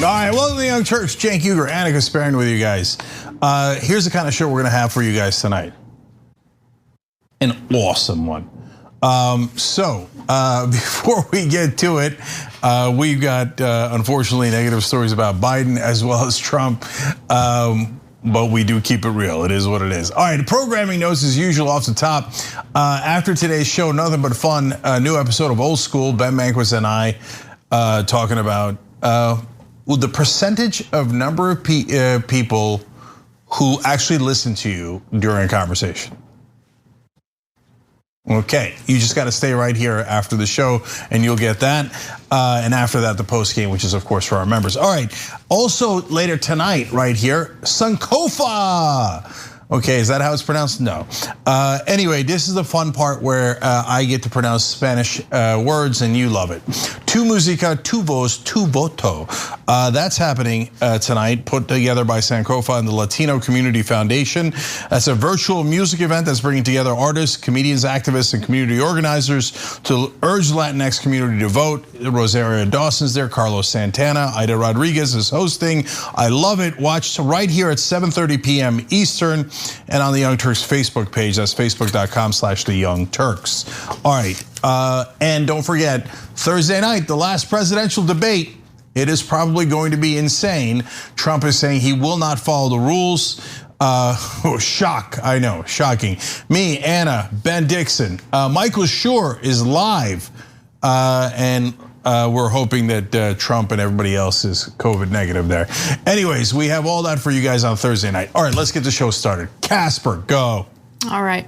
All right, welcome to the Young Turks. Cenk Uygur, Kasparian with you guys. Here's the kind of show we're gonna have for you guys tonight. An awesome one. Before we get to it, we've got unfortunately negative stories about Biden as well as Trump. But we do keep it real. It is what it is. All right, programming notes as usual off the top. After today's show, nothing but fun. A new episode of Old School. Ben Mankiewicz and I talking about the percentage of number of people who actually listen to you during a conversation. Okay, you just got to stay right here after the show and you'll get that. And after that, the post game, which is of course for our members. All right, also later tonight right here, Sankofa. Okay, is that how it's pronounced? No. Anyway, this is the fun part where I get to pronounce Spanish words and you love it. Tu música, tu voz, tu voto. That's happening tonight, put together by Sankofa and the Latino Community Foundation. That's a virtual music event that's bringing together artists, comedians, activists, and community organizers to urge the Latinx community to vote. Rosario Dawson's there, Carlos Santana, Ida Rodriguez is hosting. I love it. Watch right here at 7:30 p.m. Eastern. And on the Young Turks Facebook page, that's facebook.com/the Young Turks. All right, and don't forget, Thursday night, the last presidential debate. It is probably going to be insane. Trump is saying he will not follow the rules. Shock, I know, shocking. Me, Anna, Ben Dixon, Michael Schur is live, and we're hoping that Trump and everybody else is COVID negative there. Anyways, we have all that for you guys on Thursday night. All right, let's get the show started. Casper, go. All right.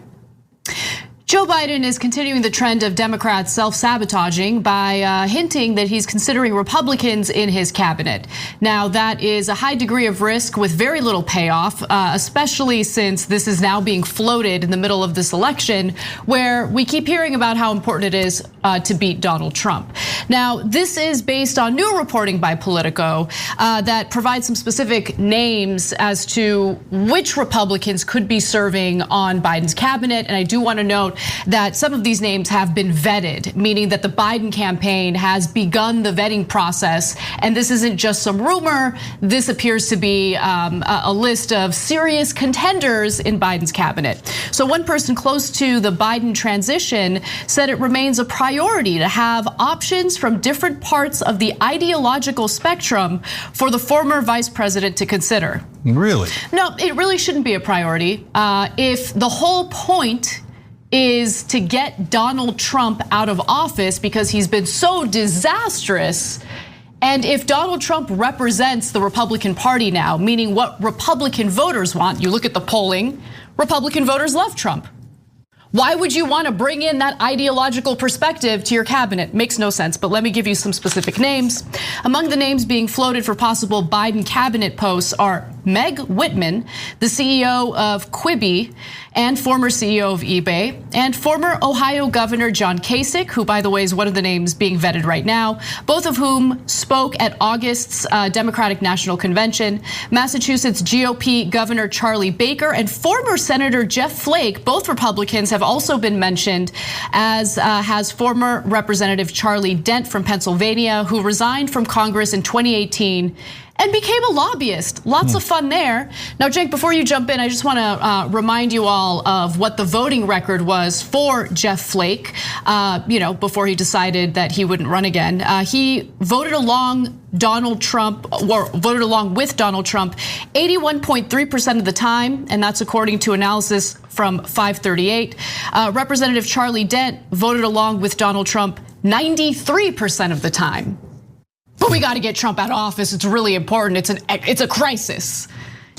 Joe Biden is continuing the trend of Democrats self-sabotaging by hinting that he's considering Republicans in his cabinet. Now, that is a high degree of risk with very little payoff, especially since this is now being floated in the middle of this election, where we keep hearing about how important it is to beat Donald Trump. Now, this is based on new reporting by Politico that provides some specific names as to which Republicans could be serving on Biden's cabinet. And I do want to note that some of these names have been vetted, meaning that the Biden campaign has begun the vetting process. And this isn't just some rumor. This appears to be a list of serious contenders in Biden's cabinet. So one person close to the Biden transition said it remains a priority to have options from different parts of the ideological spectrum for the former vice president to consider. Really? No, it really shouldn't be a priority. If the whole point is to get Donald Trump out of office because he's been so disastrous. And if Donald Trump represents the Republican Party now, meaning what Republican voters want, you look at the polling, Republican voters love Trump. Why would you want to bring in that ideological perspective to your cabinet? Makes no sense, but let me give you some specific names. Among the names being floated for possible Biden cabinet posts are Meg Whitman, the CEO of Quibi and former CEO of eBay, and former Ohio Governor John Kasich, who by the way is one of the names being vetted right now, both of whom spoke at August's Democratic National Convention. Massachusetts GOP Governor Charlie Baker and former Senator Jeff Flake, both Republicans, have also been mentioned, as has former Representative Charlie Dent from Pennsylvania, who resigned from Congress in 2018 and became a lobbyist. Lots of fun there. Now, Cenk, before you jump in, I just want to remind you all of what the voting record was for Jeff Flake. Before he decided that he wouldn't run again, he voted along Donald Trump, or voted along with Donald Trump 81.3% of the time, and that's according to analysis from 538. Representative Charlie Dent voted along with Donald Trump 93% of the time. But we got to get Trump out of office. It's really important. It's a crisis.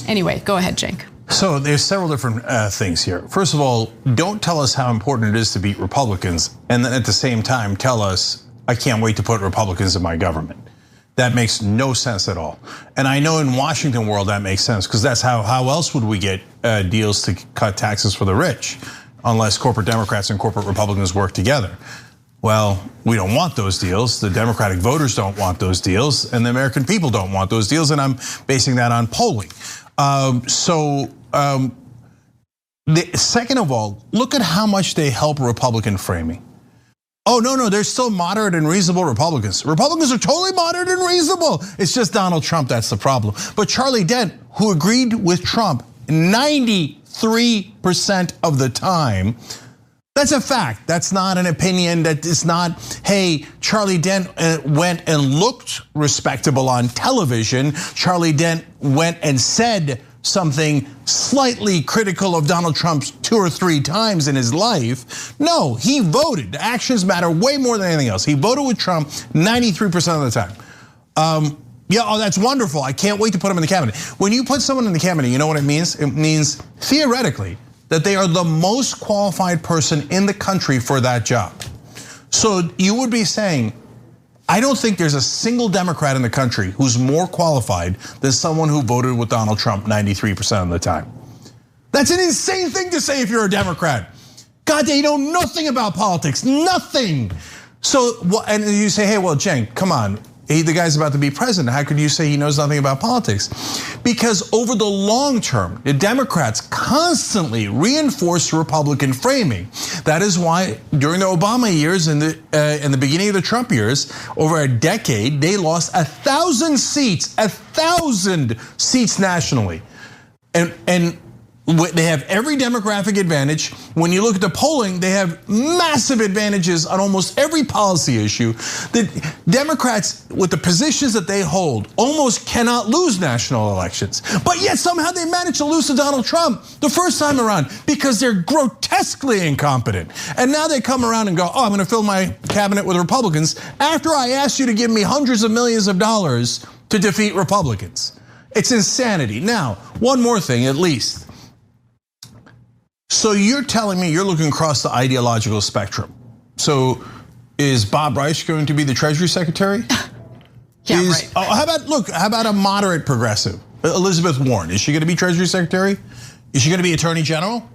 Anyway, go ahead, Cenk. So there's several different things here. First of all, don't tell us how important it is to beat Republicans, and then at the same time tell us, I can't wait to put Republicans in my government. That makes no sense at all. And I know in Washington world that makes sense, because that's how else would we get deals to cut taxes for the rich, unless corporate Democrats and corporate Republicans work together. Well, we don't want those deals. The Democratic voters don't want those deals, and the American people don't want those deals, and I'm basing that on polling. Second of all, look at how much they help Republican framing. Oh, no, they're still moderate and reasonable Republicans. Republicans are totally moderate and reasonable. It's just Donald Trump that's the problem. But Charlie Dent, who agreed with Trump 93% of the time, that's a fact. That's not an opinion. That is not, hey, Charlie Dent went and looked respectable on television. Charlie Dent went and said something slightly critical of Donald Trump 2 or 3 times in his life. No, he voted. Actions matter way more than anything else. He voted with Trump 93% of the time. Yeah, oh, that's wonderful. I can't wait to put him in the cabinet. When you put someone in the cabinet, you know what it means? It means theoretically that they are the most qualified person in the country for that job. So you would be saying, I don't think there's a single Democrat in the country who's more qualified than someone who voted with Donald Trump 93% of the time. That's an insane thing to say if you're a Democrat. God, they know nothing about politics, nothing. So, and you say, hey, well, Cenk, come on. The guy's about to be president. How could you say he knows nothing about politics? Because over the long term, the Democrats constantly reinforce Republican framing. That is why during the Obama years and the beginning of the Trump years, over a decade, they lost 1,000 seats, 1,000 seats nationally. And they have every demographic advantage. When you look at the polling, they have massive advantages on almost every policy issue. The Democrats, with the positions that they hold, almost cannot lose national elections. But yet somehow they managed to lose to Donald Trump the first time around because they're grotesquely incompetent. And now they come around and go, oh, I'm gonna fill my cabinet with Republicans after I asked you to give me hundreds of millions of dollars to defeat Republicans. It's insanity. Now, one more thing at least. So you're telling me you're looking across the ideological spectrum. So is Bob Rice going to be the Treasury Secretary? Yeah, right. Oh, how about a moderate progressive? Elizabeth Warren, is she gonna be Treasury Secretary? Is she gonna be Attorney General?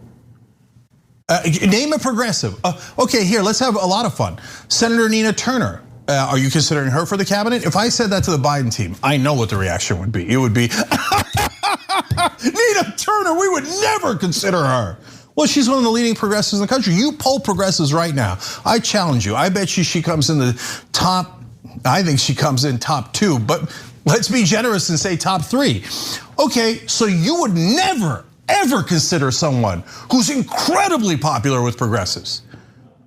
Name a progressive. Okay, here, let's have a lot of fun. Senator Nina Turner, are you considering her for the cabinet? If I said that to the Biden team, I know what the reaction would be. It would be, Nina Turner, we would never consider her. Well, she's one of the leading progressives in the country. You poll progressives right now. I challenge you. I bet you she comes in the top, I think she comes in top 2, but let's be generous and say top 3. Okay, so you would never, ever consider someone who's incredibly popular with progressives.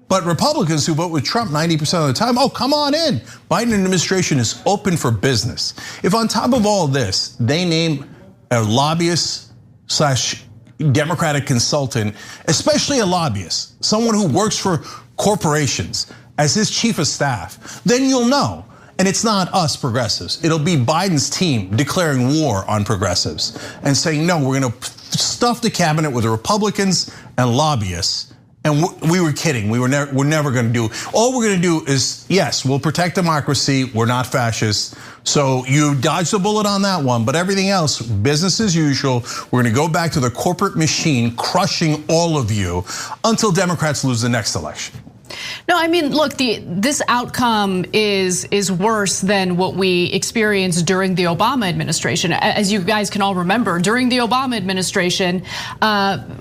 But Republicans who vote with Trump 90% of the time, oh, come on in. Biden administration is open for business. If on top of all this, they name a lobbyist / Democratic consultant, especially a lobbyist, someone who works for corporations as his chief of staff, then you'll know. And it's not us progressives. It'll be Biden's team declaring war on progressives and saying, no, we're gonna stuff the cabinet with Republicans and lobbyists. And we were kidding. We're never gonna do. All we're gonna do is, yes, we'll protect democracy. We're not fascists. So you dodged the bullet on that one, but everything else, business as usual. We're gonna go back to the corporate machine, crushing all of you until Democrats lose the next election. No, I mean, look, this outcome is worse than what we experienced during the Obama administration. As you guys can all remember, during the Obama administration,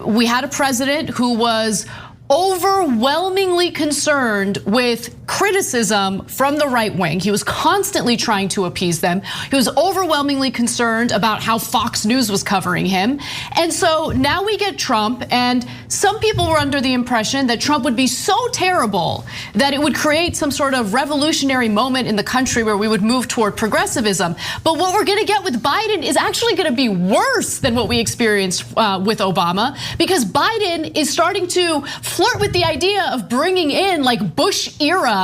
we had a president who was overwhelmingly concerned with criticism from the right wing. He was constantly trying to appease them. He was overwhelmingly concerned about how Fox News was covering him. And so now we get Trump, and some people were under the impression that Trump would be so terrible that it would create some sort of revolutionary moment in the country where we would move toward progressivism. But what we're gonna get with Biden is actually gonna be worse than what we experienced with Obama, because Biden is starting to flirt with the idea of bringing in like Bush era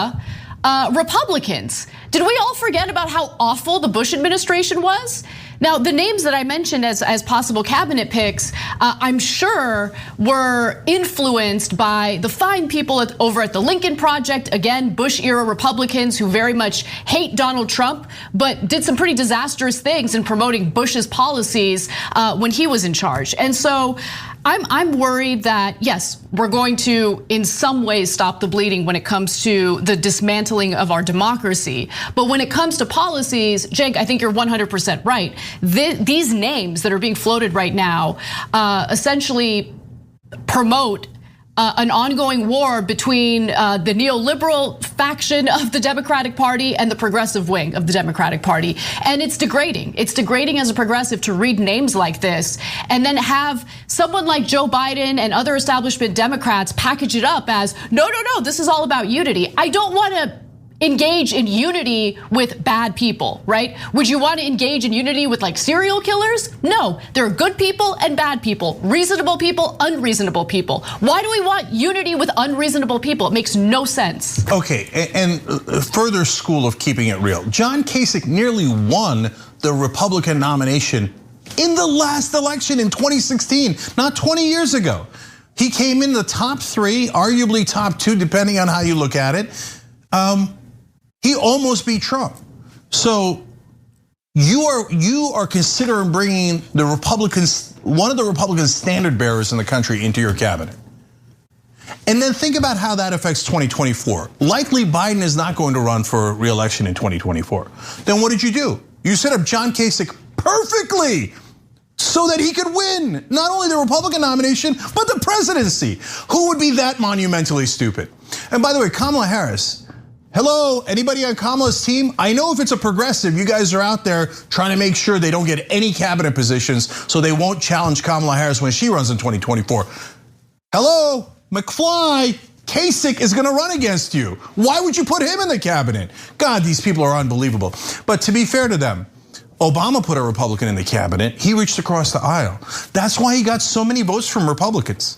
Republicans. Did we all forget about how awful the Bush administration was? Now, the names that I mentioned as possible cabinet picks, I'm sure were influenced by the fine people over at the Lincoln Project. Again, Bush era Republicans who very much hate Donald Trump, but did some pretty disastrous things in promoting Bush's policies when he was in charge. And so I'm worried that, yes, we're going to in some ways stop the bleeding when it comes to the dismantling of our democracy. But when it comes to policies, Cenk, I think you're 100% right. These names that are being floated right now essentially promote an ongoing war between the neoliberal faction of the Democratic Party and the progressive wing of the Democratic Party. And it's degrading. It's degrading as a progressive to read names like this and then have someone like Joe Biden and other establishment Democrats package it up as, no, this is all about unity. I don't want to engage in unity with bad people, right? Would you want to engage in unity with like serial killers? No, there are good people and bad people, reasonable people, unreasonable people. Why do we want unity with unreasonable people? It makes no sense. Okay, and further school of keeping it real. John Kasich nearly won the Republican nomination in the last election in 2016, not 20 years ago. He came in the top 3, arguably top 2, depending on how you look at it. He almost beat Trump. So you are considering bringing the Republicans, one of the Republican standard bearers in the country, into your cabinet. And then think about how that affects 2024. Likely Biden is not going to run for re-election in 2024. Then what did you do? You set up John Kasich perfectly so that he could win not only the Republican nomination, but the presidency. Who would be that monumentally stupid? And by the way, Kamala Harris, hello, anybody on Kamala's team? I know if it's a progressive, you guys are out there trying to make sure they don't get any cabinet positions so they won't challenge Kamala Harris when she runs in 2024. Hello, McFly, Kasich is gonna run against you. Why would you put him in the cabinet? God, these people are unbelievable. But to be fair to them, Obama put a Republican in the cabinet. He reached across the aisle. That's why he got so many votes from Republicans.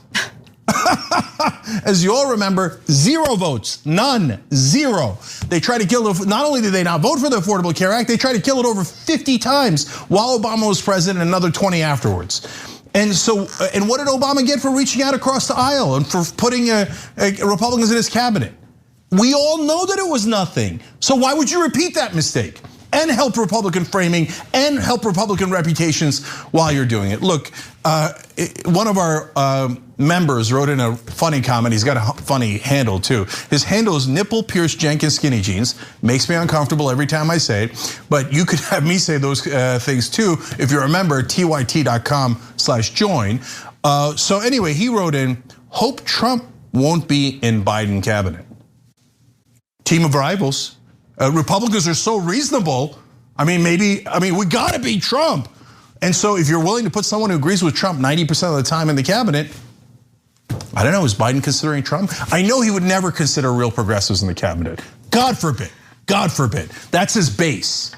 As you all remember, 0 votes, none, 0. They tried to kill it. Not only did they not vote for the Affordable Care Act, they tried to kill it over 50 times while Obama was president, and another 20 afterwards. And so, and what did Obama get for reaching out across the aisle and for putting Republicans in his cabinet? We all know that it was nothing. So why would you repeat that mistake and help Republican framing and help Republican reputations while you're doing it? Look, one of our members wrote in a funny comment. He's got a funny handle too. His handle is Nipple Pierce Jenkins Skinny Jeans. Makes me uncomfortable every time I say it, but you could have me say those things too if you remember tyt.com/join. So anyway, he wrote in, hope Trump won't be in Biden cabinet. Team of rivals. Republicans are so reasonable. We gotta beat Trump. And so if you're willing to put someone who agrees with Trump 90% of the time in the cabinet, I don't know, is Biden considering Trump? I know he would never consider real progressives in the cabinet. God forbid, God forbid. That's his base.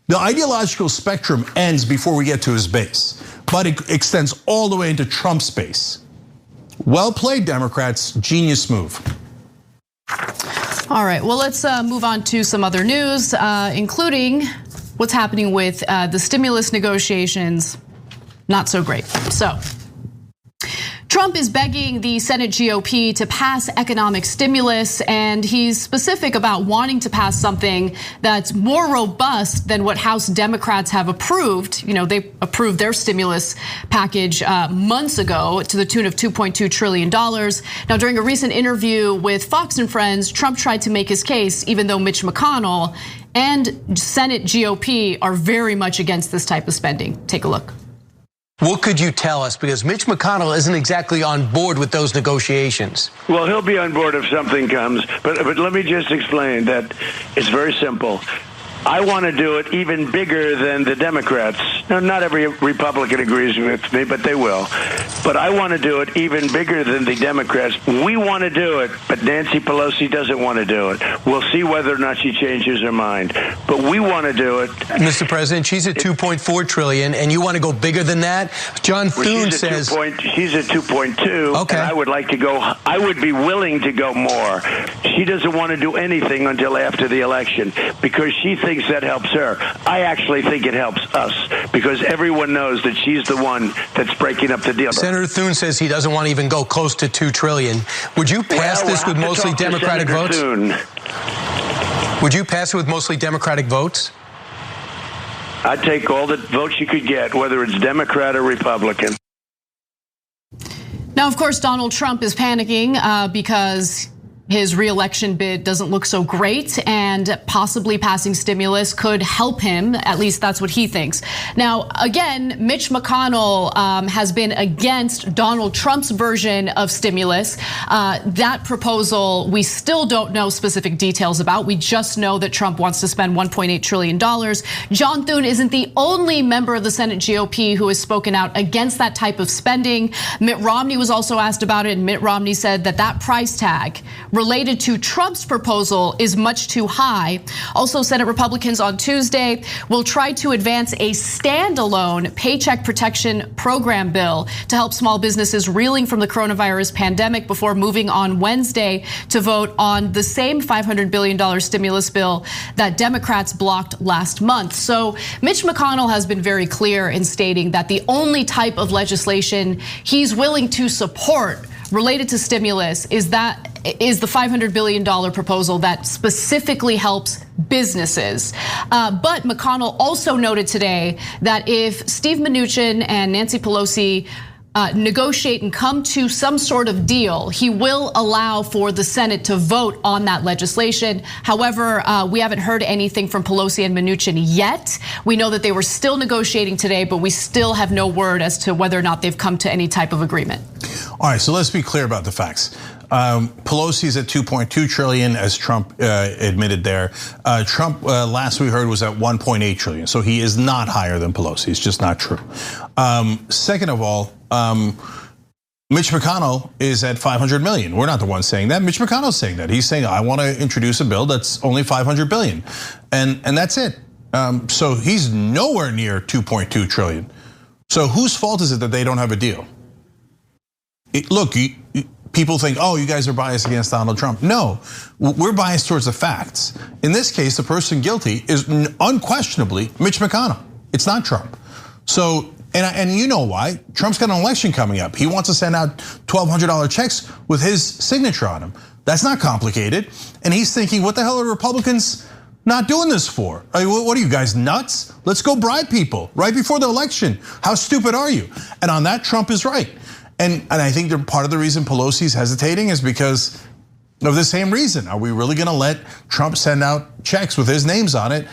The ideological spectrum ends before we get to his base, but it extends all the way into Trump's base. Well played, Democrats, genius move. All right, well, let's move on to some other news, including what's happening with the stimulus negotiations. Not so great. So Trump is begging the Senate GOP to pass economic stimulus, and he's specific about wanting to pass something that's more robust than what House Democrats have approved. You know, they approved their stimulus package months ago to the tune of $2.2 trillion. Now, during a recent interview with Fox and Friends, Trump tried to make his case, even though Mitch McConnell and Senate GOP are very much against this type of spending. Take a look. What could you tell us? Because Mitch McConnell isn't exactly on board with those negotiations. Well, he'll be on board if something comes. But let me just explain that it's very simple. I want to do it even bigger than the Democrats. Now, not every Republican agrees with me, but they will. But I want to do it even bigger than the Democrats. We want to do it, but Nancy Pelosi doesn't want to do it. We'll see whether or not she changes her mind. But we want to do it. Mr. President, she's at 2.4 trillion, and you want to go bigger than that? John Thune says she's at 2.2. Okay. And I would like to go. I would be willing to go more. She doesn't want to do anything until after the election because she thinks that helps her. I actually think it helps us because everyone knows that she's the one that's breaking up the deal. Senator Thune says he doesn't want to even go close to 2 trillion. Would you pass this with mostly Democratic votes? Would you pass it with mostly Democratic votes? I'd take all the votes you could get, whether it's Democrat or Republican. Now, of course, Donald Trump is panicking because his re-election bid doesn't look so great, and possibly passing stimulus could help him. At least that's what he thinks. Now, again, Mitch McConnell has been against Donald Trump's version of stimulus. That proposal, we still don't know specific details about. We just know that Trump wants to spend $1.8 trillion. John Thune isn't the only member of the Senate GOP who has spoken out against that type of spending. Mitt Romney was also asked about it, and Mitt Romney said that that price tag related to Trump's proposal is much too high. Also, Senate Republicans on Tuesday will try to advance a standalone Paycheck Protection Program bill to help small businesses reeling from the coronavirus pandemic before moving on Wednesday to vote on the same $500 billion stimulus bill that Democrats blocked last month. So Mitch McConnell has been very clear in stating that the only type of legislation he's willing to support related to stimulus is the $500 billion proposal that specifically helps businesses. But McConnell also noted today that if Steve Mnuchin and Nancy Pelosi negotiate and come to some sort of deal, he will allow for the Senate to vote on that legislation. However, we haven't heard anything from Pelosi and Mnuchin yet. We know that they were still negotiating today, but we still have no word as to whether or not they've come to any type of agreement. All right, so let's be clear about the facts. Pelosi's at 2.2 trillion, as Trump admitted there. Trump, last we heard, was at 1.8 trillion. So he is not higher than Pelosi. It's just not true. Second of all, Mitch McConnell is at 500 million. We're not the ones saying that. Mitch McConnell's saying that. He's saying, I want to introduce a bill that's only 500 billion. And that's it. So he's nowhere near 2.2 trillion. So whose fault is it that they don't have a deal? Look, people think, oh, you guys are biased against Donald Trump. No, we're biased towards the facts. In this case, the person guilty is unquestionably Mitch McConnell. It's not Trump. So, and you know why? Trump's got an election coming up. He wants to send out $1,200 checks with his signature on them. That's not complicated. And he's thinking, what the hell are Republicans not doing this for? What are you guys, nuts? Let's go bribe people right before the election. How stupid are you? And on that, Trump is right. And I think part of the reason Pelosi's hesitating is because of the same reason. Are we really gonna let Trump send out checks with his names on it?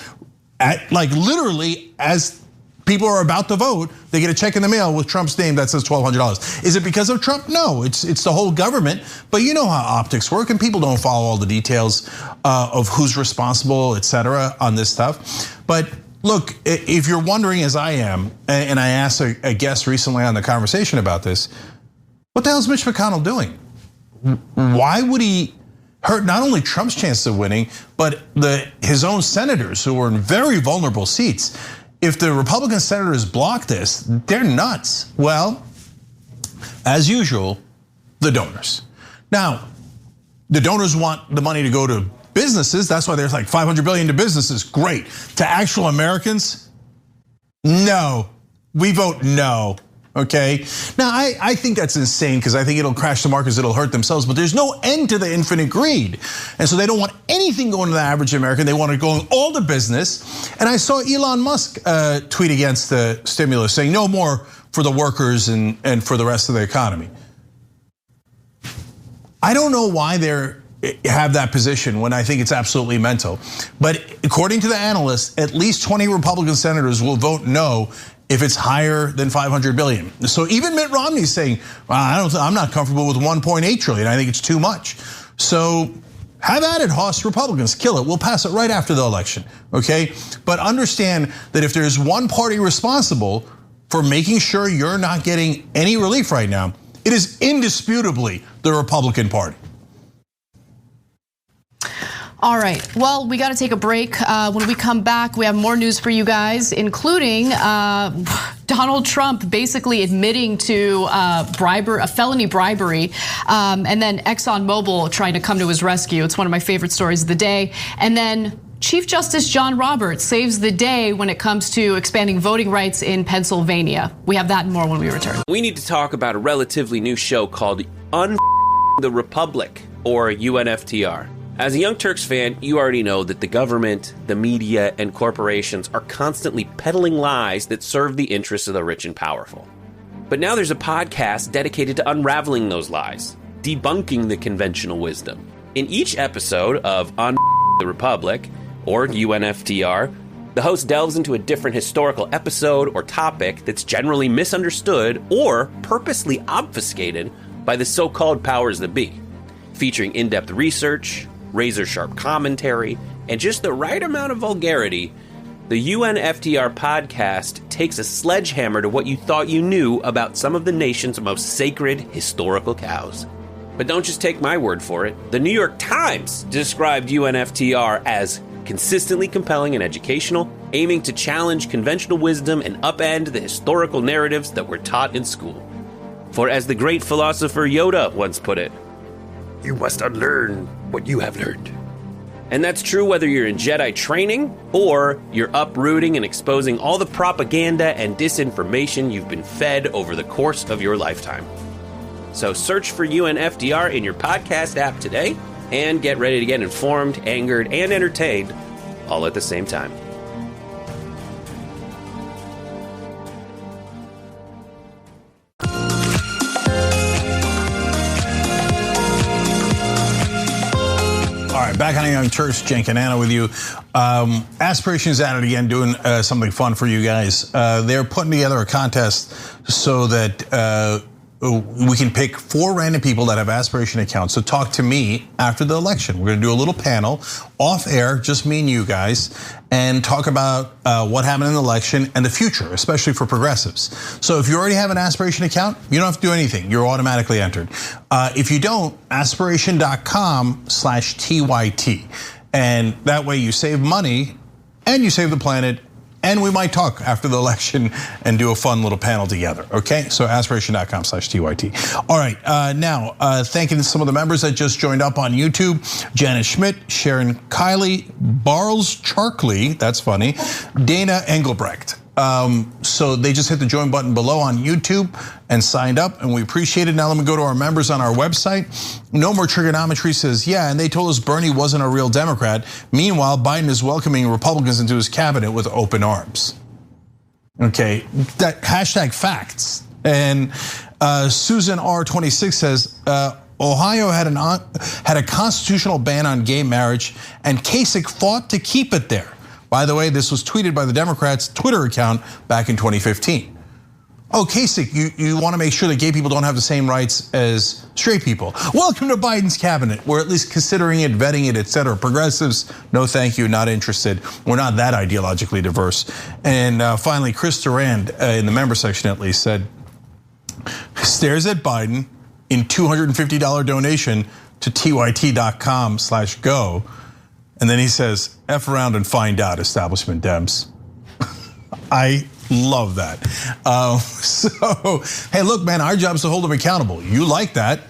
Like literally, as people are about to vote, they get a check in the mail with Trump's name that says $1,200. Is it because of Trump? No, it's the whole government. But you know how optics work, and people don't follow all the details of who's responsible, et cetera, on this stuff. But look, if you're wondering, as I am, and I asked a guest recently on the conversation about this, what the hell is Mitch McConnell doing? Why would he hurt not only Trump's chances of winning, but his own senators who are in very vulnerable seats? If the Republican senators block this, they're nuts. Well, as usual, the donors. Now, the donors want the money to go to businesses. That's why there's like 500 billion to businesses. Great. To actual Americans, no. We vote no. Okay. Now, I think that's insane because I think it'll crash the markets, it'll hurt themselves, but there's no end to the infinite greed. And so they don't want anything going to the average American. They want it going all to business. And I saw Elon Musk tweet against the stimulus, saying no more for the workers and for the rest of the economy. I don't know why they have that position when I think it's absolutely mental. But according to the analysts, at least 20 Republican senators will vote no if it's higher than 500 billion. So even Mitt Romney's saying, well, I'm not comfortable with 1.8 trillion. I think it's too much. So have at it, House Republicans, kill it. We'll pass it right after the election, okay? But understand that if there's one party responsible for making sure you're not getting any relief right now, it is indisputably the Republican Party. All right, well, we got to take a break. When we come back, we have more news for you guys, including Donald Trump basically admitting to a felony bribery, and then ExxonMobil trying to come to his rescue. It's one of my favorite stories of the day. And then Chief Justice John Roberts saves the day when it comes to expanding voting rights in Pennsylvania. We have that and more when we return. We need to talk about a relatively new show called the Republic, or UNFTR. As a Young Turks fan, you already know that the government, the media, and corporations are constantly peddling lies that serve the interests of the rich and powerful. But now there's a podcast dedicated to unraveling those lies, debunking the conventional wisdom. In each episode of On the Republic, or UNFTR, the host delves into a different historical episode or topic that's generally misunderstood or purposely obfuscated by the so-called powers that be, featuring in-depth research, razor-sharp commentary, and just the right amount of vulgarity. The UNFTR podcast takes a sledgehammer to what you thought you knew about some of the nation's most sacred historical cows. But don't just take my word for it. The New York Times described UNFTR as consistently compelling and educational, aiming to challenge conventional wisdom and upend the historical narratives that were taught in school. For as the great philosopher Yoda once put it, you must unlearn what you have learned. And that's true whether you're in Jedi training or you're uprooting and exposing all the propaganda and disinformation you've been fed over the course of your lifetime. So search for UNFTR in your podcast app today and get ready to get informed, angered, and entertained all at the same time. All right, back on Young Turks, Cenk and Anna with you. Aspirations at it again, doing something fun for you guys. They're putting together a contest so that we can pick 4 random people that have aspiration accounts to talk to me after the election. We're gonna do a little panel off air, just me and you guys, and talk about what happened in the election and the future, especially for progressives. So if you already have an aspiration account, you don't have to do anything. You're automatically entered. If you don't, aspiration.com/TYT. And that way you save money and you save the planet. And we might talk after the election and do a fun little panel together, okay? So aspiration.com/TYT. All right, now thanking some of the members that just joined up on YouTube. Janet Schmidt, Sharon Kiley, Barles Charkley, that's funny, Dana Engelbrecht. So they just hit the join button below on YouTube and signed up, and we appreciate it. Now let me go to our members on our website. No More Trigonometry says, yeah, and they told us Bernie wasn't a real Democrat. Meanwhile, Biden is welcoming Republicans into his cabinet with open arms. Okay, that hashtag facts. And Susan R26 says, Ohio had a constitutional ban on gay marriage, and Kasich fought to keep it there. By the way, this was tweeted by the Democrats' Twitter account back in 2015. Oh, Kasich, you want to make sure that gay people don't have the same rights as straight people. Welcome to Biden's cabinet. We're at least considering it, vetting it, etc. Progressives, no thank you, not interested. We're not that ideologically diverse. And finally, Chris Durand, in the member section at least, said, stares at Biden in $250 donation to tyt.com/go. And then he says, F around and find out, establishment Dems. I love that. So, hey, look, man, our job is to hold them accountable. You like that,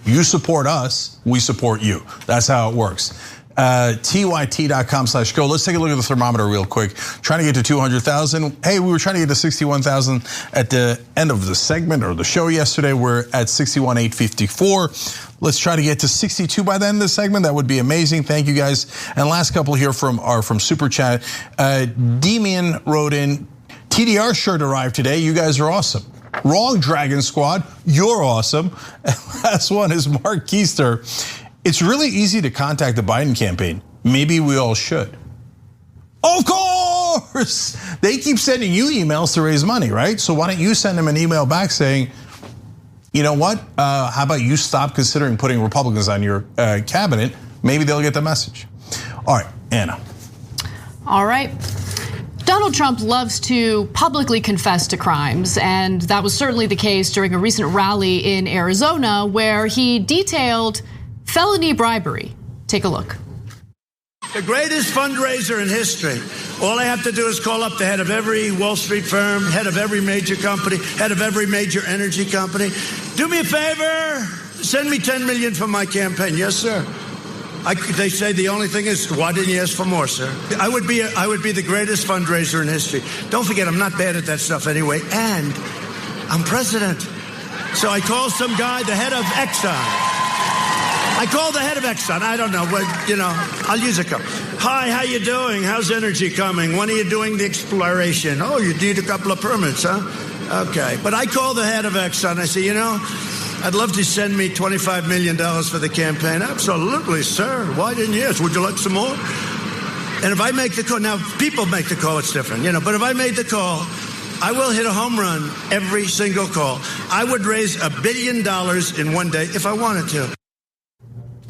you support us, we support you. That's how it works. tyt.com/go. Let's take a look at the thermometer real quick. Trying to get to 200,000. Hey, we were trying to get to 61,000 at the end of the segment or the show yesterday. We're at 61,854. Let's try to get to 62 by the end of the segment. That would be amazing. Thank you guys. And last couple here are from Super Chat. Demian wrote in, TDR shirt arrived today. You guys are awesome. Wrong, Dragon Squad. You're awesome. And last one is Mark Keister. It's really easy to contact the Biden campaign. Maybe we all should. Of course! They keep sending you emails to raise money, right? So why don't you send them an email back saying, you know what? How about you stop considering putting Republicans on your cabinet? Maybe they'll get the message. All right, Anna. All right. Donald Trump loves to publicly confess to crimes, and that was certainly the case during a recent rally in Arizona where he detailed felony bribery. Take a look. The greatest fundraiser in history. All I have to do is call up the head of every Wall Street firm, head of every major company, head of every major energy company. Do me a favor, send me 10 million for my campaign. Yes, sir. They say the only thing is, why didn't you ask for more, sir? I would be the greatest fundraiser in history. Don't forget, I'm not bad at that stuff anyway, and I'm president. So I call some guy, the head of Exxon. I call the head of Exxon. I don't know, but I'll use a couple. Hi, how you doing? How's energy coming? When are you doing the exploration? Oh, you need a couple of permits, huh? Okay, but I call the head of Exxon. I say, I'd love to send me $25 million for the campaign. Absolutely, sir. Why didn't you ask? Would you like some more? And if I make the call, now people make the call, it's different, but if I made the call, I will hit a home run every single call. I would raise $1 billion in one day if I wanted to.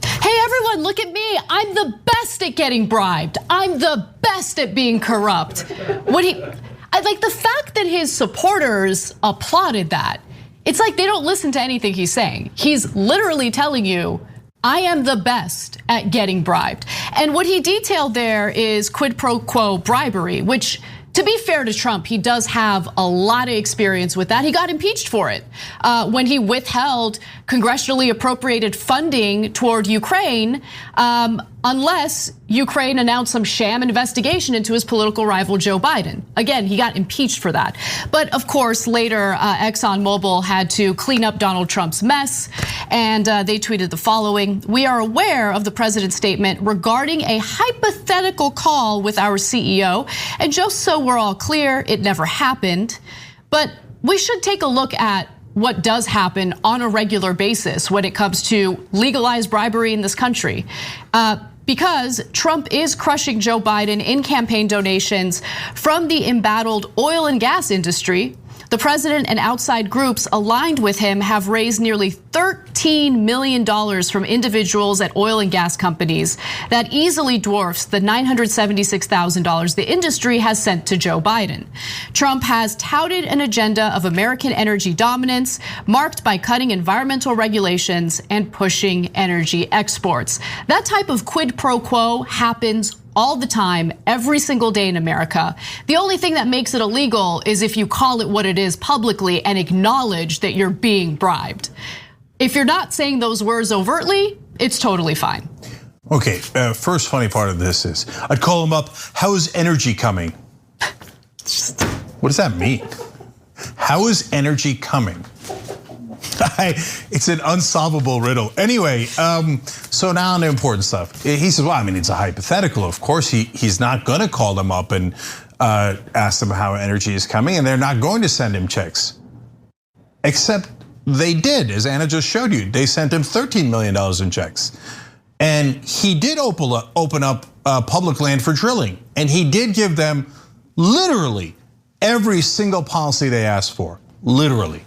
Hey everyone, look at me. I'm the best at getting bribed. I'm the best at being corrupt. I like the fact that his supporters applauded that. It's like they don't listen to anything he's saying. He's literally telling you, I am the best at getting bribed. And what he detailed there is quid pro quo bribery, which, to be fair to Trump, he does have a lot of experience with that. He got impeached for it when he withheld congressionally appropriated funding toward Ukraine, unless Ukraine announced some sham investigation into his political rival Joe Biden. Again, he got impeached for that. But of course, later ExxonMobil had to clean up Donald Trump's mess, and they tweeted the following: "We are aware of the president's statement regarding a hypothetical call with our CEO, and just so we're all clear, it never happened. But we should take a look at what does happen on a regular basis when it comes to legalized bribery in this country. Because Trump is crushing Joe Biden in campaign donations from the embattled oil and gas industry. The president and outside groups aligned with him have raised nearly $13 million from individuals at oil and gas companies. That easily dwarfs the $976,000 the industry has sent to Joe Biden. Trump has touted an agenda of American energy dominance, marked by cutting environmental regulations and pushing energy exports. That type of quid pro quo happens all the time, every single day in America. The only thing that makes it illegal is if you call it what it is publicly and acknowledge that you're being bribed. If you're not saying those words overtly, it's totally fine. Okay, first funny part of this is, I'd call him up, how's energy coming? What does that mean? How is energy coming? It's an unsolvable riddle. Anyway, so now on the important stuff. He says, well, I mean, it's a hypothetical. Of course, he's not gonna call them up and ask them how energy is coming, and they're not going to send him checks. Except they did, as Anna just showed you. They sent him $13 million in checks. And he did open up public land for drilling. And he did give them literally every single policy they asked for, literally.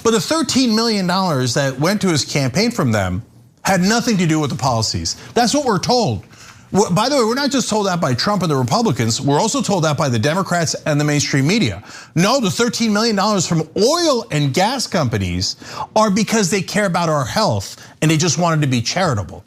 But the $13 million that went to his campaign from them had nothing to do with the policies. That's what we're told. By the way, we're not just told that by Trump and the Republicans, we're also told that by the Democrats and the mainstream media. No, the $13 million from oil and gas companies are because they care about our health and they just wanted to be charitable.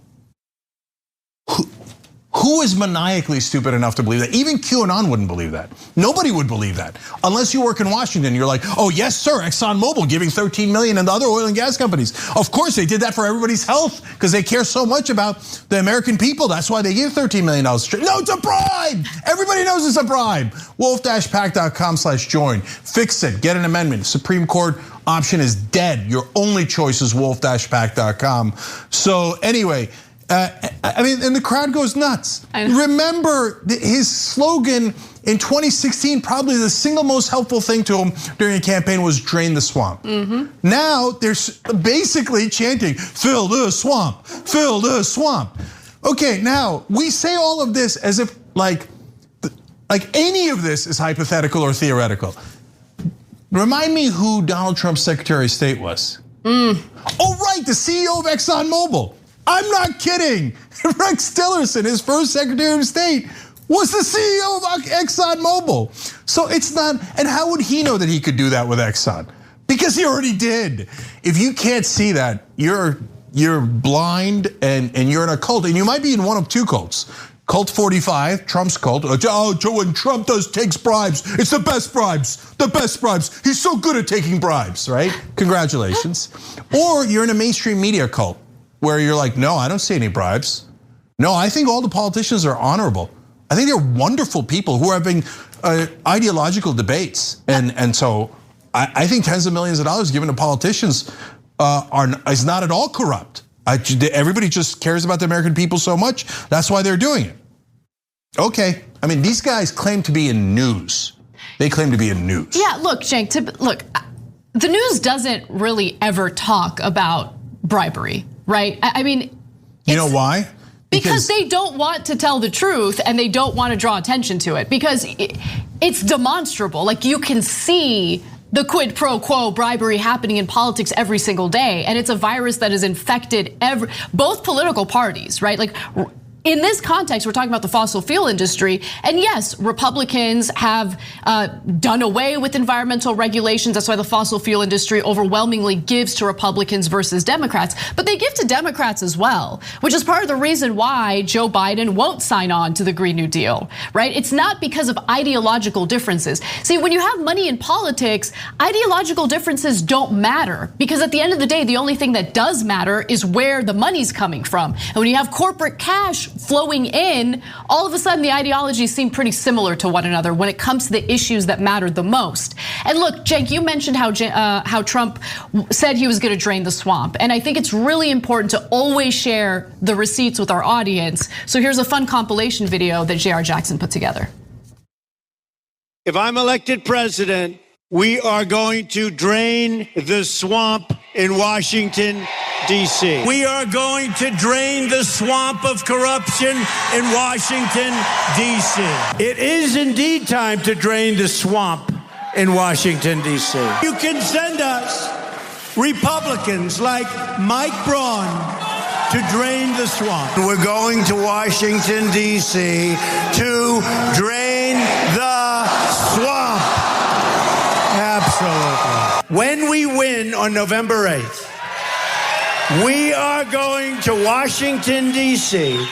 Who is maniacally stupid enough to believe that? Even QAnon wouldn't believe that. Nobody would believe that. Unless you work in Washington, you're like, oh yes sir, ExxonMobil giving $13 million and other oil and gas companies. Of course they did that for everybody's health because they care so much about the American people. That's why they give $13 million. No, it's a bribe. Everybody knows it's a bribe. wolf-pack.com/join. Fix it, get an amendment. Supreme Court option is dead. Your only choice is wolf-pack.com. So anyway, I mean, and the crowd goes nuts. Remember his slogan in 2016, probably the single most helpful thing to him during a campaign was drain the swamp. Now they're basically chanting, fill the swamp, fill the swamp. Okay, now we say all of this as if like any of this is hypothetical or theoretical. Remind me who Donald Trump's Secretary of State was. Oh right, the CEO of ExxonMobil. I'm not kidding. Rex Tillerson, his first Secretary of State, was the CEO of ExxonMobil. So it's not, and how would he know that he could do that with Exxon? Because he already did. If you can't see that, you're blind and you're in a cult, and you might be in one of two cults. Cult 45, Trump's cult. Oh, when Trump takes bribes, it's the best bribes, the best bribes. He's so good at taking bribes, right? Congratulations. Or you're in a mainstream media cult, where you're like, no, I don't see any bribes. No, I think all the politicians are honorable. I think they're wonderful people who are having ideological debates. And so I think tens of millions of dollars given to politicians is not at all corrupt. Everybody just cares about the American people so much, that's why they're doing it. Okay, I mean, these guys claim to be in news. They claim to be in news. Yeah, look, Cenk, the news doesn't really ever talk about bribery, right? I mean, you know why? Because they don't want to tell the truth and they don't want to draw attention to it because it's demonstrable. Like you can see the quid pro quo bribery happening in politics every single day. And it's a virus that has infected both political parties, right? Like in this context, we're talking about the fossil fuel industry. And yes, Republicans have done away with environmental regulations. That's why the fossil fuel industry overwhelmingly gives to Republicans versus Democrats. But they give to Democrats as well, which is part of the reason why Joe Biden won't sign on to the Green New Deal, right? It's not because of ideological differences. See, when you have money in politics, ideological differences don't matter because at the end of the day, the only thing that does matter is where the money's coming from. And when you have corporate cash flowing in, all of a sudden the ideologies seem pretty similar to one another when it comes to the issues that matter the most. And look, Cenk, you mentioned how Trump said he was going to drain the swamp. And I think it's really important to always share the receipts with our audience. So here's a fun compilation video that J.R. Jackson put together. If I'm elected president, we are going to drain the swamp in Washington, D.C. We are going to drain the swamp of corruption in Washington, D.C. It is indeed time to drain the swamp in Washington, D.C. You can send us Republicans like Mike Braun to drain the swamp. We're going to Washington, D.C. to drain the swamp. Absolutely. When we win on November 8th, we are going to Washington, D.C.,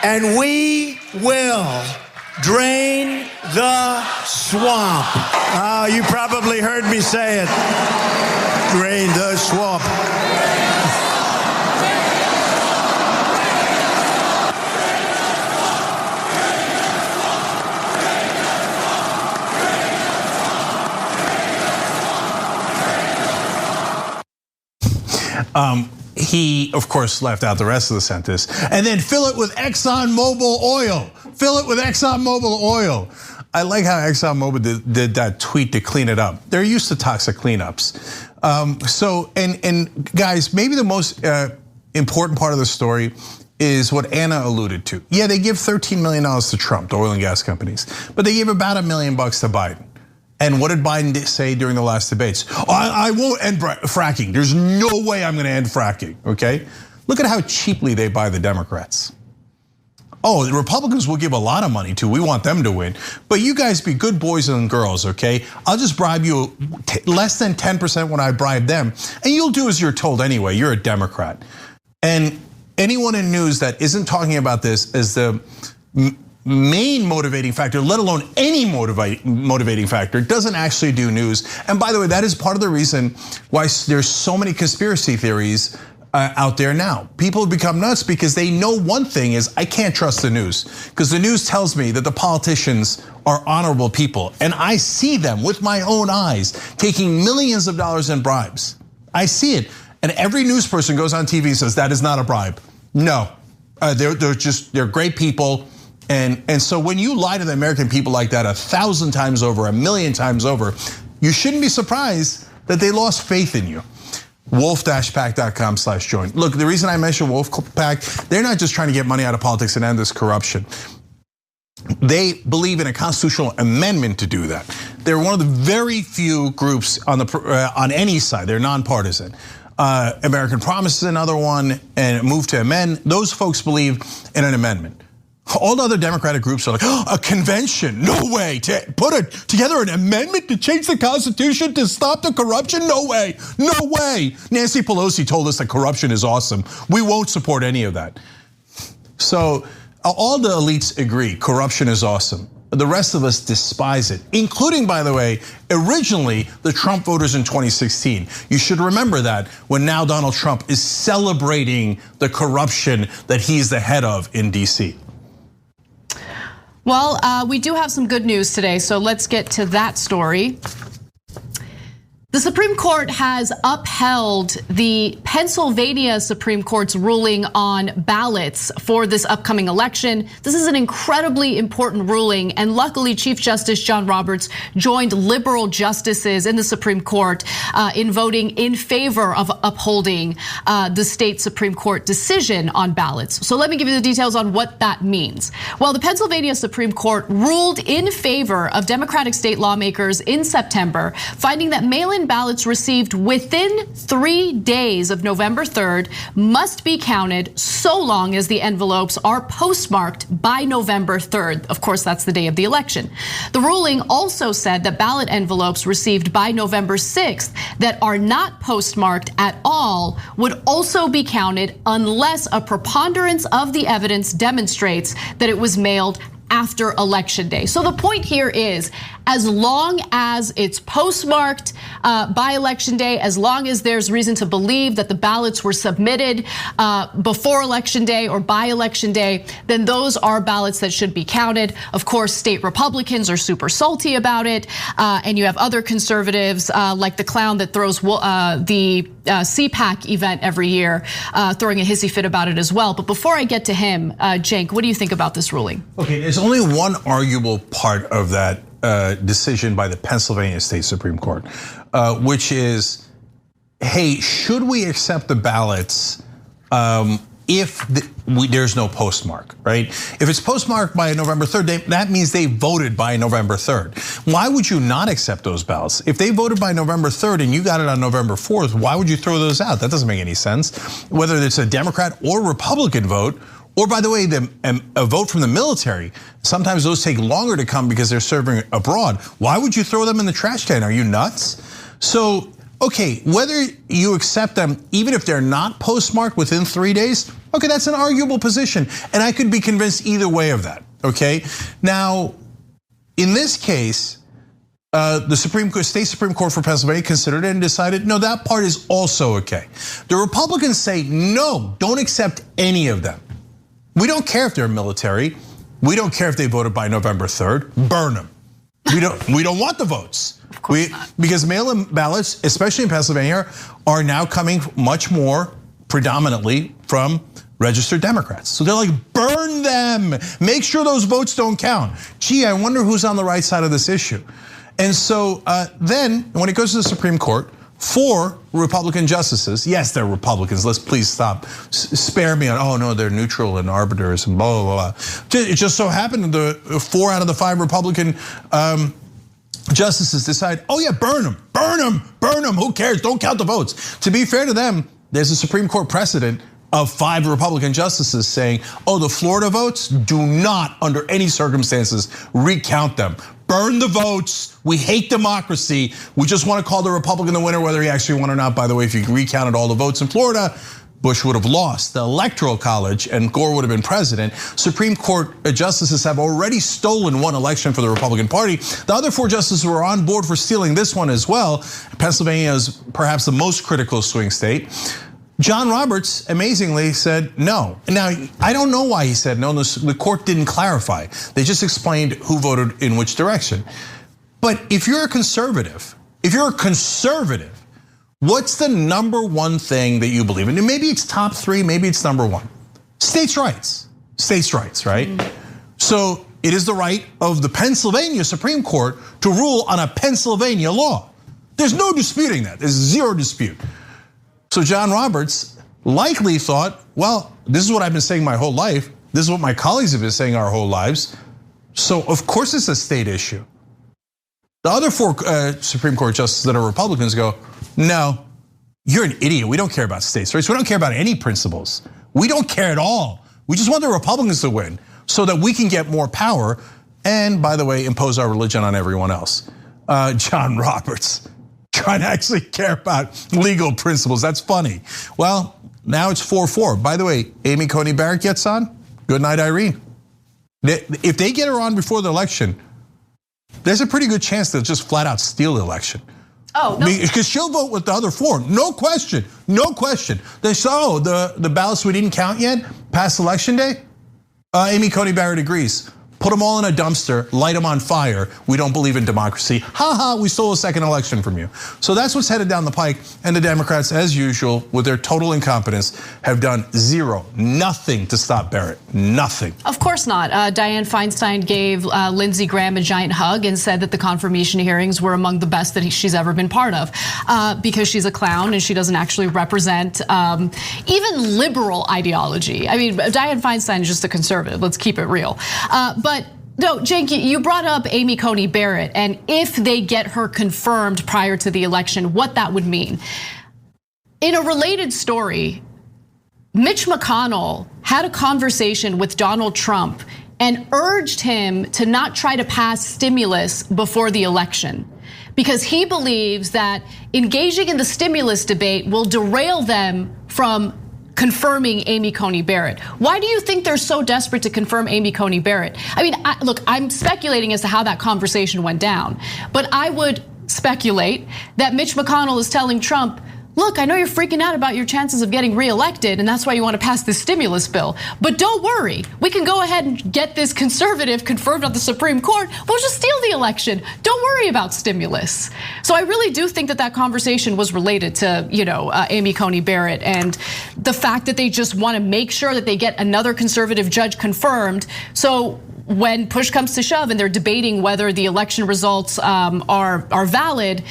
and we will drain the swamp. You probably heard me say it. Drain the swamp. He, of course, left out the rest of the sentence. And then fill it with ExxonMobil oil. Fill it with ExxonMobil oil. I like how ExxonMobil did that tweet to clean it up. They're used to toxic cleanups. And guys, maybe the most important part of the story is what Anna alluded to. Yeah, they give $13 million to Trump, the oil and gas companies, but they gave about $1 million to Biden. And what did Biden say during the last debates? I won't end fracking. There's no way I'm gonna end fracking, okay? Look at how cheaply they buy the Democrats. Oh, the Republicans will give a lot of money to, we want them to win. But you guys be good boys and girls, okay? I'll just bribe you less than 10% when I bribe them. And you'll do as you're told anyway, you're a Democrat. And anyone in news that isn't talking about this as the main motivating factor, let alone any motivating factor, doesn't actually do news. And by the way, that is part of the reason why there's so many conspiracy theories out there now. People have become nuts because they know one thing is I can't trust the news because the news tells me that the politicians are honorable people. And I see them with my own eyes taking millions of dollars in bribes. I see it. And every news person goes on TV and says that is not a bribe. No, they're great people. And so when you lie to the American people like that 1,000 times over, 1,000,000 times over, you shouldn't be surprised that they lost faith in you. Wolf-pack.com/join. Look, the reason I mention Wolf-Pack, they're not just trying to get money out of politics and end this corruption. They believe in a constitutional amendment to do that. They're one of the very few groups on any side. They're nonpartisan. American Promise is another one, and Move to Amend. Those folks believe in an amendment. All the other Democratic groups are like, oh, a convention, no way. To put together an amendment to change the Constitution to stop the corruption, no way, no way. Nancy Pelosi told us that corruption is awesome. We won't support any of that. So all the elites agree, corruption is awesome. The rest of us despise it, including, by the way, originally the Trump voters in 2016. You should remember that when now Donald Trump is celebrating the corruption that he's the head of in DC. Well, we do have some good news today, so let's get to that story. The Supreme Court has upheld the Pennsylvania Supreme Court's ruling on ballots for this upcoming election. This is an incredibly important ruling, and luckily Chief Justice John Roberts joined liberal justices in the Supreme Court in voting in favor of upholding the state Supreme Court decision on ballots. So let me give you the details on what that means. Well, the Pennsylvania Supreme Court ruled in favor of Democratic state lawmakers in September, finding that mail-in ballots received within 3 days of November 3rd must be counted so long as the envelopes are postmarked by November 3rd. Of course, that's the day of the election. The ruling also said that ballot envelopes received by November 6th that are not postmarked at all would also be counted unless a preponderance of the evidence demonstrates that it was mailed after election day. So the point here is, as long as it's postmarked by election day, as long as there's reason to believe that the ballots were submitted before election day or by election day, then those are ballots that should be counted. Of course, state Republicans are super salty about it, and you have other conservatives like the clown that throws the CPAC event every year, throwing a hissy fit about it as well. But before I get to him, Cenk, what do you think about this ruling? Okay, there's only one arguable part of that decision by the Pennsylvania State Supreme Court, which is, hey, should we accept the ballots if there's no postmark, right? If it's postmarked by November 3rd, that means they voted by November 3rd. Why would you not accept those ballots? If they voted by November 3rd and you got it on November 4th, why would you throw those out? That doesn't make any sense. Whether it's a Democrat or Republican vote, or by the way, a vote from the military, sometimes those take longer to come because they're serving abroad. Why would you throw them in the trash can? Are you nuts? So, okay, whether you accept them, even if they're not postmarked within 3 days, okay, that's an arguable position. And I could be convinced either way of that, okay? Now, in this case, the State Supreme Court for Pennsylvania considered it and decided, no, that part is also okay. The Republicans say, no, don't accept any of them. We don't care if they're military. We don't care if they voted by November 3rd. Burn them. We don't want the votes. Because mail-in ballots, especially in Pennsylvania, are now coming much more predominantly from registered Democrats. So they're like, burn them. Make sure those votes don't count. Gee, I wonder who's on the right side of this issue. And so then when it goes to the Supreme Court, 4 Republican justices, yes, they're Republicans, let's please stop, spare me on, oh no, they're neutral and arbiters and blah, blah, blah. It just so happened the 4 out of the 5 Republican justices decide, oh yeah, burn them, burn them, burn them, who cares, don't count the votes. To be fair to them, there's a Supreme Court precedent of 5 Republican justices saying, oh, the Florida votes, do not under any circumstances recount them. Burn the votes, we hate democracy. We just want to call the Republican the winner, whether he actually won or not. By the way, if you recounted all the votes in Florida, Bush would have lost the Electoral College and Gore would have been president. Supreme Court justices have already stolen one election for the Republican Party. The other 4 justices were on board for stealing this one as well. Pennsylvania is perhaps the most critical swing state. John Roberts amazingly said no. Now, I don't know why he said no. The court didn't clarify. They just explained who voted in which direction. But if you're a conservative, what's the number one thing that you believe in? And maybe it's top 3, maybe it's number 1. States' rights, right? So it is the right of the Pennsylvania Supreme Court to rule on a Pennsylvania law. There's no disputing that, there's zero dispute. So John Roberts likely thought, well, this is what I've been saying my whole life. This is what my colleagues have been saying our whole lives. So of course it's a state issue. The other 4 Supreme Court justices that are Republicans go, no, you're an idiot. We don't care about states' rights. We don't care about any principles. We don't care at all. We just want the Republicans to win so that we can get more power and, by the way, impose our religion on everyone else. John Roberts trying to actually care about legal principles. That's funny. Well, now it's 4-4. By the way, Amy Coney Barrett gets on. Good night, Irene. If they get her on before the election, there's a pretty good chance they'll just flat out steal the election. Oh, no. Because she'll vote with the other 4, no question, no question. They say, oh, the ballots we didn't count yet past election day. Amy Coney Barrett agrees. put them all in a dumpster, light them on fire. We don't believe in democracy. Ha ha, we stole a second election from you. So that's what's headed down the pike. And the Democrats, as usual, with their total incompetence, have done nothing to stop Barrett, nothing. Of course not. Dianne Feinstein gave Lindsey Graham a giant hug and said that the confirmation hearings were among the best that she's ever been part of, because she's a clown and she doesn't actually represent even liberal ideology. I mean, Dianne Feinstein is just a conservative. Let's keep it real. But no, Cenk, you brought up Amy Coney Barrett, and if they get her confirmed prior to the election, what that would mean. In a related story, Mitch McConnell had a conversation with Donald Trump and urged him to not try to pass stimulus before the election, because he believes that engaging in the stimulus debate will derail them from confirming Amy Coney Barrett. Why do you think they're so desperate to confirm Amy Coney Barrett? I mean, look, I'm speculating as to how that conversation went down, but I would speculate that Mitch McConnell is telling Trump, look, I know you're freaking out about your chances of getting reelected, and that's why you want to pass this stimulus bill. But don't worry, we can go ahead and get this conservative confirmed at the Supreme Court. We'll just steal the election. Don't worry about stimulus. So I really do think that that conversation was related to, Amy Coney Barrett and the fact that they just want to make sure that they get another conservative judge confirmed. So when push comes to shove and they're debating whether the election results are valid,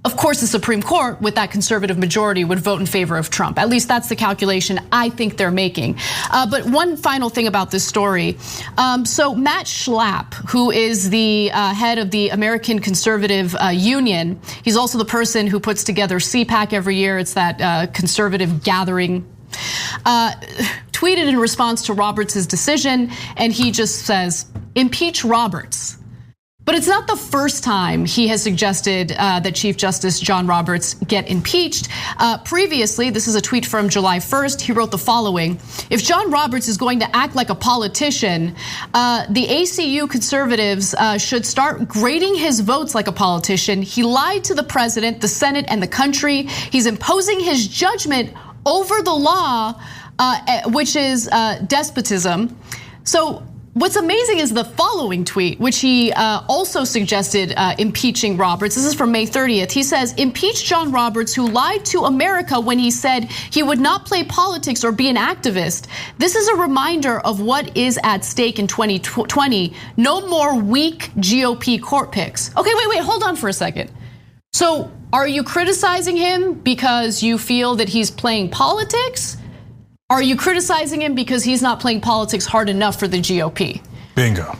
of course, the Supreme Court, with that conservative majority, would vote in favor of Trump. At least that's the calculation I think they're making. But one final thing about this story. So Matt Schlapp, who is the head of the American Conservative Union, he's also the person who puts together CPAC every year. It's that conservative gathering. Tweeted in response to Roberts' decision, and he just says, impeach Roberts. But it's not the first time he has suggested that Chief Justice John Roberts get impeached. Previously, this is a tweet from July 1st, he wrote the following: if John Roberts is going to act like a politician, the ACU conservatives should start grading his votes like a politician. He lied to the president, the Senate, and the country. He's imposing his judgment over the law, which is despotism. So what's amazing is the following tweet, which he also suggested impeaching Roberts. This is from May 30th. He says, impeach John Roberts, who lied to America when he said he would not play politics or be an activist. This is a reminder of what is at stake in 2020. No more weak GOP court picks. Okay, wait, hold on for a second. So are you criticizing him because you feel that he's playing politics? Are you criticizing him because he's not playing politics hard enough for the GOP? Bingo.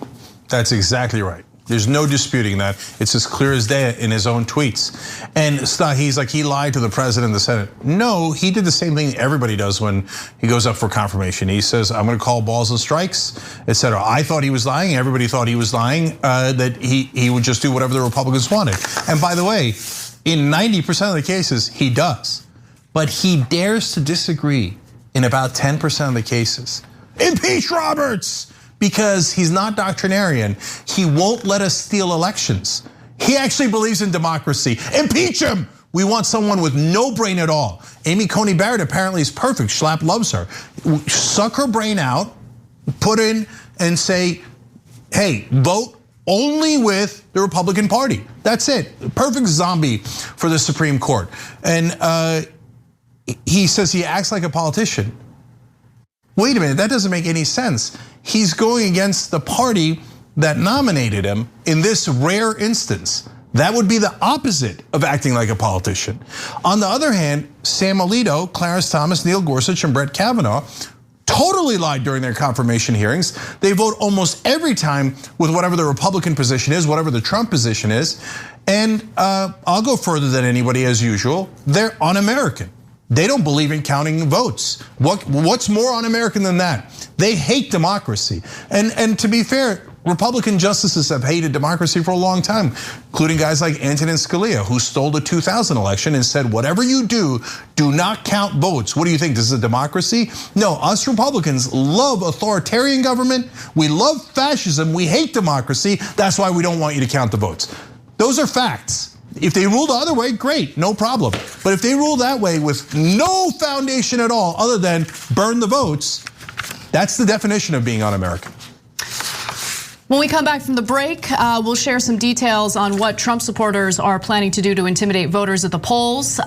That's exactly right. There's no disputing that. It's as clear as day in his own tweets. And he's like, he lied to the president and the Senate. No, he did the same thing everybody does when he goes up for confirmation. He says, I'm gonna call balls and strikes, etc. I thought he was lying, everybody thought he was lying, that he would just do whatever the Republicans wanted. And by the way, in 90% of the cases, he does. But he dares to disagree in about 10% of the cases. Impeach Roberts! Because he's not doctrinarian. He won't let us steal elections. He actually believes in democracy. Impeach him! We want someone with no brain at all. Amy Coney Barrett apparently is perfect. Schlapp loves her. Suck her brain out, put in and say, hey, vote only with the Republican Party. That's it. Perfect zombie for the Supreme Court. And he says he acts like a politician. Wait a minute, that doesn't make any sense. He's going against the party that nominated him in this rare instance. That would be the opposite of acting like a politician. On the other hand, Sam Alito, Clarence Thomas, Neil Gorsuch, and Brett Kavanaugh totally lied during their confirmation hearings. They vote almost every time with whatever the Republican position is, whatever the Trump position is. And I'll go further than anybody as usual. They're un-American. They don't believe in counting votes. What's more un-American than that? They hate democracy. And to be fair, Republican justices have hated democracy for a long time, including guys like Antonin Scalia, who stole the 2000 election and said, whatever you do not count votes. What do you think, this is a democracy? No, us Republicans love authoritarian government. We love fascism, we hate democracy. That's why we don't want you to count the votes. Those are facts. If they rule the other way, great, no problem. But if they rule that way with no foundation at all other than burn the votes, that's the definition of being un-American. When we come back from the break, we'll share some details on what Trump supporters are planning to do to intimidate voters at the polls.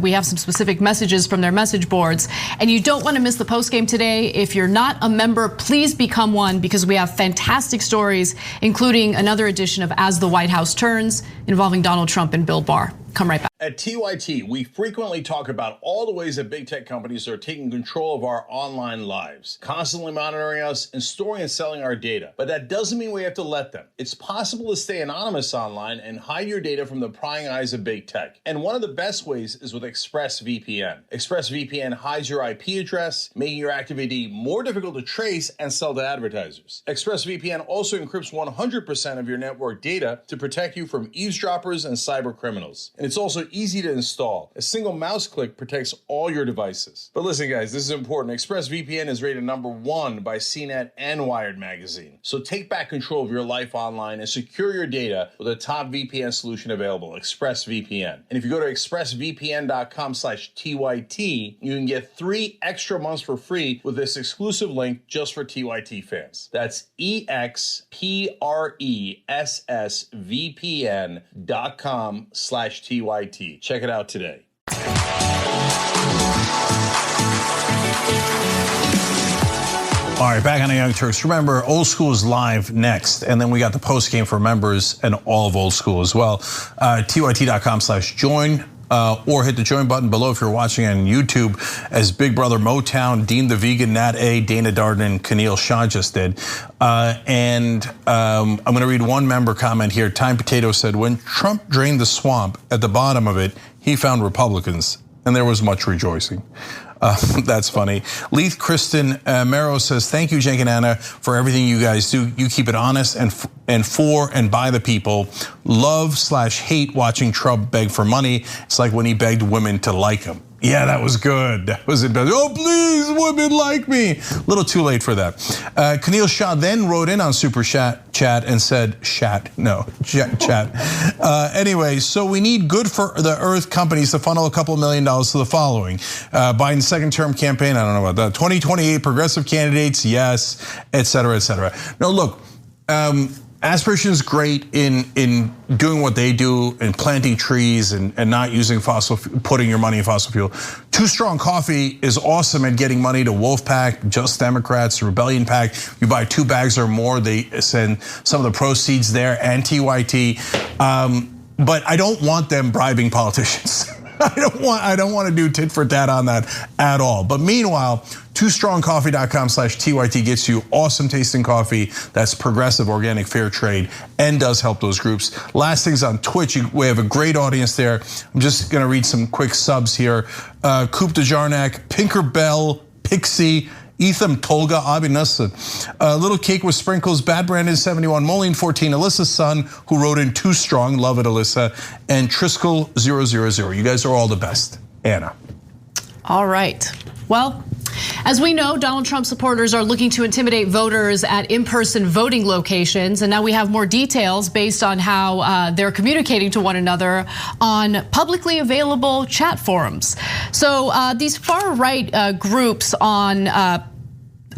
We have some specific messages from their message boards. And you don't want to miss the postgame today. If you're not a member, please become one, because we have fantastic stories, including another edition of As the White House Turns, involving Donald Trump and Bill Barr. Come right back. At TYT, we frequently talk about all the ways that big tech companies are taking control of our online lives, constantly monitoring us and storing and selling our data. But that doesn't mean we have to let them. It's possible to stay anonymous online and hide your data from the prying eyes of big tech. And one of the best ways is with ExpressVPN. ExpressVPN hides your IP address, making your active ID more difficult to trace and sell to advertisers. ExpressVPN also encrypts 100% of your network data to protect you from eavesdroppers and cyber criminals. And it's also easy to install. A single mouse click protects all your devices. But listen, guys, this is important. ExpressVPN is rated #1 by CNET and Wired magazine. So take back control of your life online and secure your data with a top VPN solution available, ExpressVPN. And if you go to expressvpn.com/TYT, you can get 3 extra months for free with this exclusive link just for TYT fans. That's expressvpn.com/TYT. Check it out today. All right, back on the Young Turks. Remember, Old School is live next, and then we got the post game for members and all of Old School as well. TYT.com/join. Or hit the join button below if you're watching on YouTube, as Big Brother Motown, Dean the Vegan, Nat A, Dana Darden, and Keneal Shah just did. I'm gonna read one member comment here. Time Potato said, when Trump drained the swamp, at the bottom of it, he found Republicans, and there was much rejoicing. That's funny. Leith Kristen Mero says, thank you, Cenk and Anna, for everything you guys do. You keep it honest and for and by the people. Love/hate watching Trump beg for money. It's like when he begged women to like him. Yeah, that was good. That was it. Oh, please, women like me. A little too late for that. Keneal Shah then wrote in on Super Chat and said, chat. Anyway, so we need good for the earth companies to funnel a couple $1 million to the following. Biden's second term campaign, I don't know about that. 2028 progressive candidates, yes, et cetera, et cetera. No, look, Aspiration is great in doing what they do and planting trees and not using putting your money in fossil fuel. Too Strong Coffee is awesome at getting money to Wolfpack, Just Democrats, Rebellion PAC. You buy 2 bags or more, they send some of the proceeds there, and TYT. But I don't want them bribing politicians. I don't want to do tit for tat on that at all. But meanwhile, TwoStrongCoffee.com/TYT gets you awesome tasting coffee that's progressive, organic, fair trade, and does help those groups. Last things on Twitch, we have a great audience there. I'm just gonna read some quick subs here. Coop DeJarnac, Pinker Bell, Pixie, Etham Tolga, Abi Nusser, Little Cake with Sprinkles, Bad Brandon 71, Moline 14, Alyssa's son, who wrote in Too Strong, love it, Alyssa, and Triskel 000. You guys are all the best. Anna. All right. Well, as we know, Donald Trump supporters are looking to intimidate voters at in-person voting locations. And now we have more details based on how they're communicating to one another on publicly available chat forums. So these far-right groups on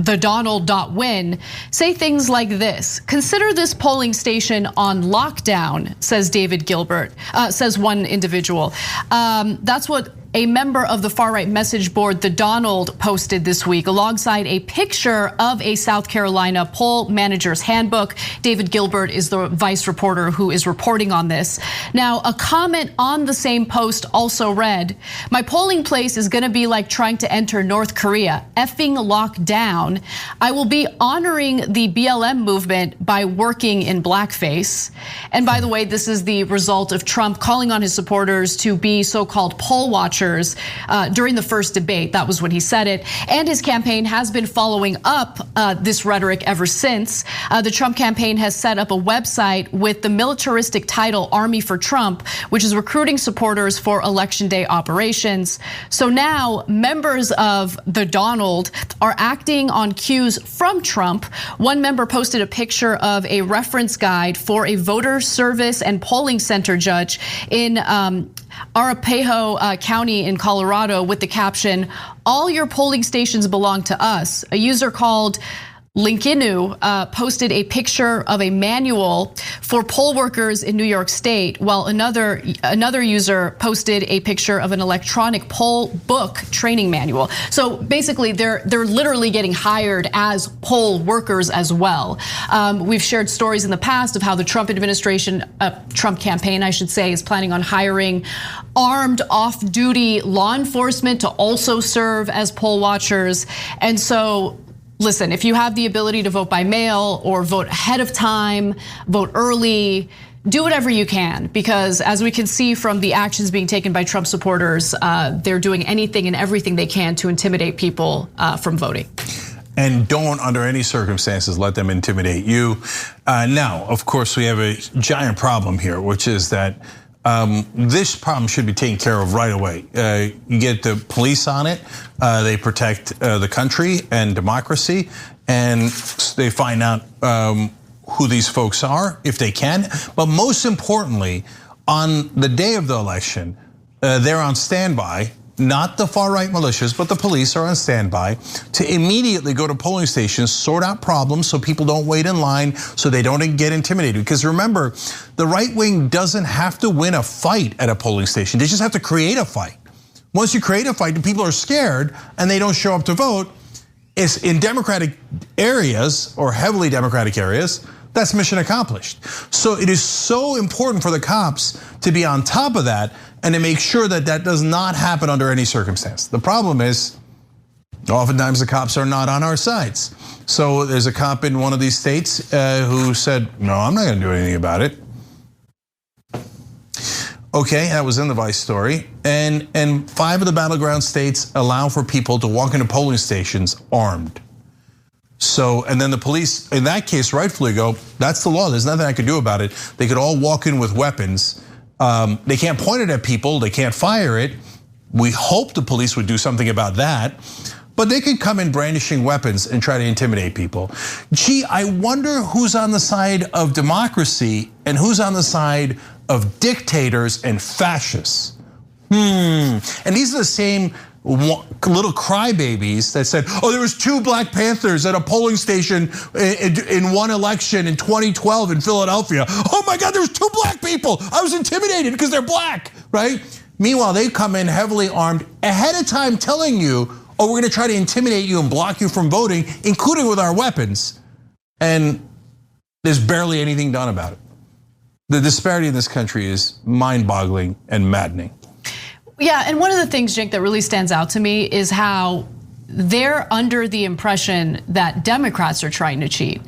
thedonald.win say things like this. Consider this polling station on lockdown, says David Gilbert, says one individual. That's what a member of the far-right message board, The Donald, posted this week alongside a picture of a South Carolina poll manager's handbook. David Gilbert is the vice reporter who is reporting on this. Now, a comment on the same post also read, my polling place is gonna be like trying to enter North Korea, effing locked down. I will be honoring the BLM movement by working in blackface. And by the way, this is the result of Trump calling on his supporters to be so-called poll watchers during the first debate. That was when he said it. And his campaign has been following up this rhetoric ever since. The Trump campaign has set up a website with the militaristic title Army for Trump, which is recruiting supporters for election day operations. So now members of the Donald are acting on cues from Trump. One member posted a picture of a reference guide for a voter service and polling center judge in Arapahoe County in Colorado with the caption, all your polling stations belong to us. A user called Linkinu posted a picture of a manual for poll workers in New York State, while another user posted a picture of an electronic poll book training manual. So basically, they're literally getting hired as poll workers as well. We've shared stories in the past of how the Trump administration, Trump campaign, I should say, is planning on hiring armed off-duty law enforcement to also serve as poll watchers. And so, listen, if you have the ability to vote by mail or vote ahead of time, vote early, do whatever you can, because as we can see from the actions being taken by Trump supporters, they're doing anything and everything they can to intimidate people from voting. And don't, under any circumstances, let them intimidate you. Now, of course, we have a giant problem here, which is that this problem should be taken care of right away. You get the police on it, they protect the country and democracy, and they find out who these folks are, if they can. But most importantly, on the day of the election, they're on standby. Not the far-right militias, but the police are on standby to immediately go to polling stations, sort out problems so people don't wait in line, so they don't get intimidated. Because remember, the right wing doesn't have to win a fight at a polling station. They just have to create a fight. Once you create a fight and people are scared and they don't show up to vote, it's in Democratic areas or heavily Democratic areas, that's mission accomplished. So it is so important for the cops to be on top of that and to make sure that that does not happen under any circumstance. The problem is, oftentimes the cops are not on our sides. So there's a cop in one of these states who said, no, I'm not gonna do anything about it. Okay, that was in the Vice story. And 5 of the battleground states allow for people to walk into polling stations armed. So, and then the police, in that case, rightfully go, that's the law, there's nothing I can do about it. They could all walk in with weapons. They can't point it at people, they can't fire it. We hope the police would do something about that. But they could come in brandishing weapons and try to intimidate people. Gee, I wonder who's on the side of democracy and who's on the side of dictators and fascists. And these are the same little crybabies that said, oh, there was 2 Black Panthers at a polling station in one election in 2012 in Philadelphia. Oh my God, there was 2 black people. I was intimidated because they're black, right? Meanwhile, they come in heavily armed ahead of time telling you, oh, we're gonna try to intimidate you and block you from voting, including with our weapons. And there's barely anything done about it. The disparity in this country is mind-boggling and maddening. Yeah, and one of the things, Cenk, that really stands out to me is how they're under the impression that Democrats are trying to cheat.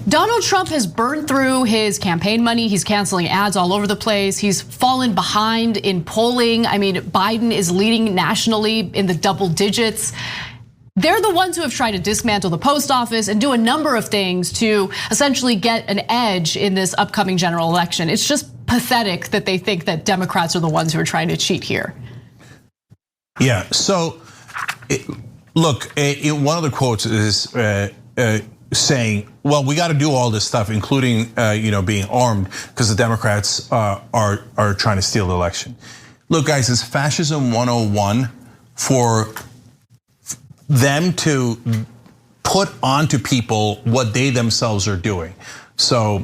Donald Trump has burned through his campaign money. He's canceling ads all over the place. He's fallen behind in polling. I mean, Biden is leading nationally in the double digits. They're the ones who have tried to dismantle the post office and do a number of things to essentially get an edge in this upcoming general election. It's just pathetic that they think that Democrats are the ones who are trying to cheat here. Yeah, so look, one of the quotes is saying, well, we got to do all this stuff, including being armed, because the Democrats are trying to steal the election. Look, guys, it's fascism 101 for them to put onto people what they themselves are doing. So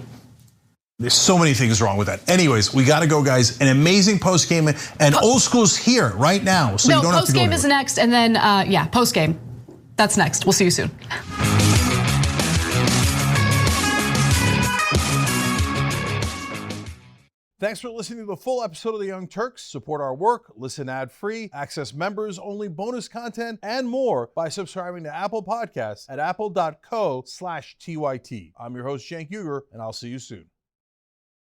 there's so many things wrong with that. Anyways, we got to go, guys. An amazing post game, and Old School's here right now, so you don't have to go anywhere. Post game is next, and then yeah, post game. That's next. We'll see you soon. Thanks for listening to the full episode of the Young Turks. Support our work, listen ad-free, access members-only bonus content, and more by subscribing to Apple Podcasts at apple.co/TYT. I'm your host, Cenk Uygur, and I'll see you soon.